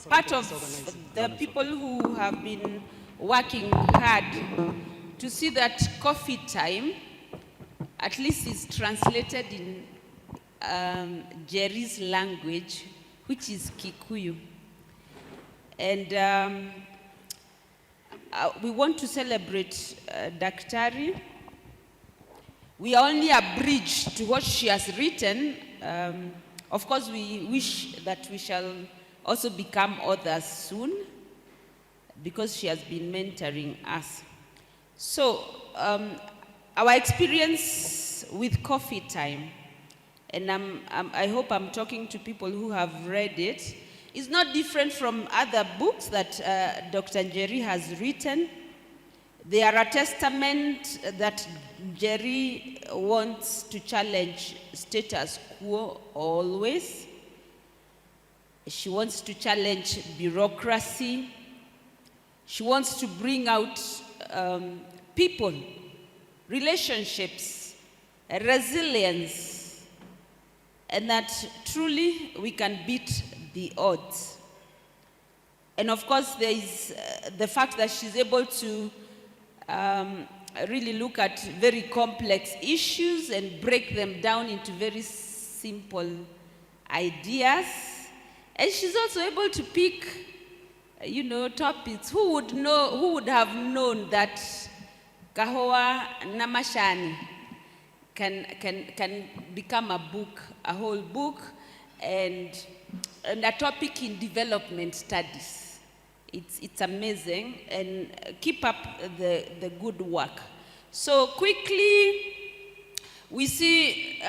part of the people who have been working hard to see that coffee time at least is translated in Njeri's language, which is Kikuyu. And we want to celebrate Daktari. We are only a bridge to what she has written. Of course, we wish that we shall also become authors soon, because she has been mentoring us. So, our experience with coffee time, and I hope I'm talking to people who have read it, is not different from other books that Dr. Njeri has written. They are a testament that Njeri wants to challenge status quo always. She wants to challenge bureaucracy. She wants to bring out people, relationships, resilience, and that truly we can beat the odds. And of course, there is the fact that she's able to really look at very complex issues and break them down into very simple ideas. And she's also able to pick, topics. Who would have known that Kahowa Namashani can become a book, a whole book, and a topic in development studies. It's amazing, and keep up the good work. So quickly, we see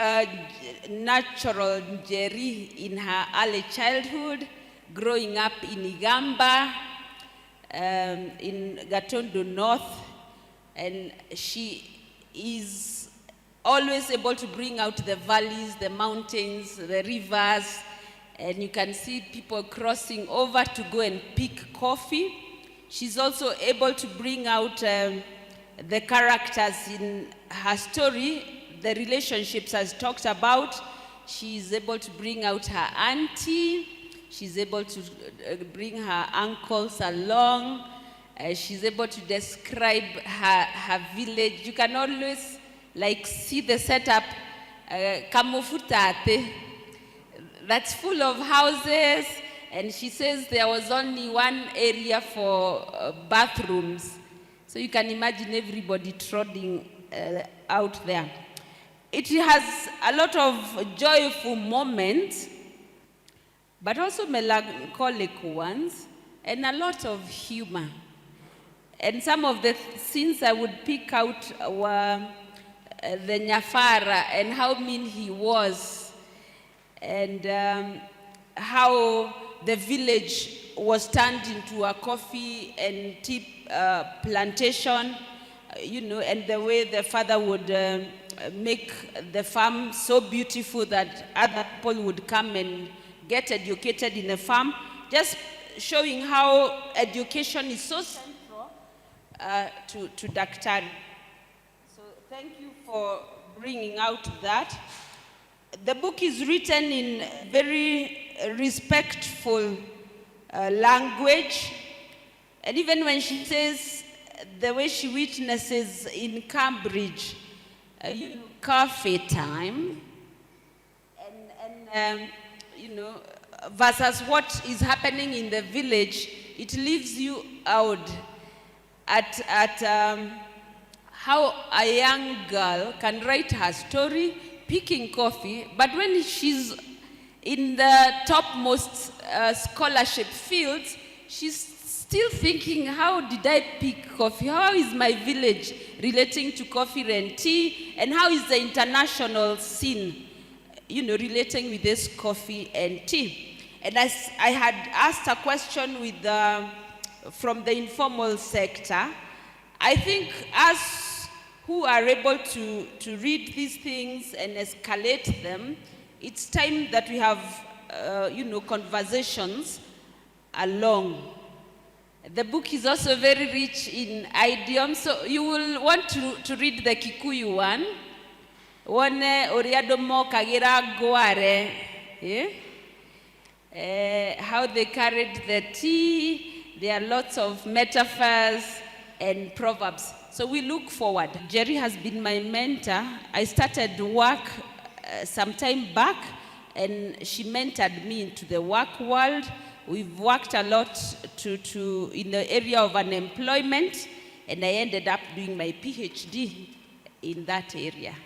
natural Njeri in her early childhood, growing up in Igamba, in Gatondo North, and she is always able to bring out the valleys, the mountains, the rivers, and you can see people crossing over to go and pick coffee. She's also able to bring out the characters in her story, the relationships as talked about. She's able to bring out her auntie. She's able to bring her uncles along. She's able to describe her village. You can always see the setup, Kamufutate, that's full of houses, and she says there was only one area for bathrooms. So you can imagine everybody trotting out there. It has a lot of joyful moments, but also melancholic ones, and a lot of humor. And some of the scenes I would pick out were the Nyafara and how mean he was, and how the village was turned into a coffee and tea plantation, and the way the father would make the farm so beautiful that other people would come and get educated in the farm, just showing how education is so central to Daktari. So thank you for bringing out that. The book is written in very respectful language, and even when she says the way she witnesses in Cambridge, coffee time, and versus what is happening in the village, it leaves you out at how a young girl can write her story, picking coffee, but when she's in the topmost scholarship fields, she's still thinking, how did I pick coffee? How is my village relating to coffee and tea? And how is the international scene, relating with this coffee and tea? And as I had asked a question with from the informal sector, I think us who are able to read these things and escalate them, it's time that we have, conversations along. The book is also very rich in idioms, so you will want to read the Kikuyu one. One oriadomo kagira goare, how they carried the tea. There are lots of metaphors and proverbs. So we look forward. Njeri has been my mentor. I started work some time back, and she mentored me into the work world. We've worked a lot in the area of unemployment, and I ended up doing my PhD in that area.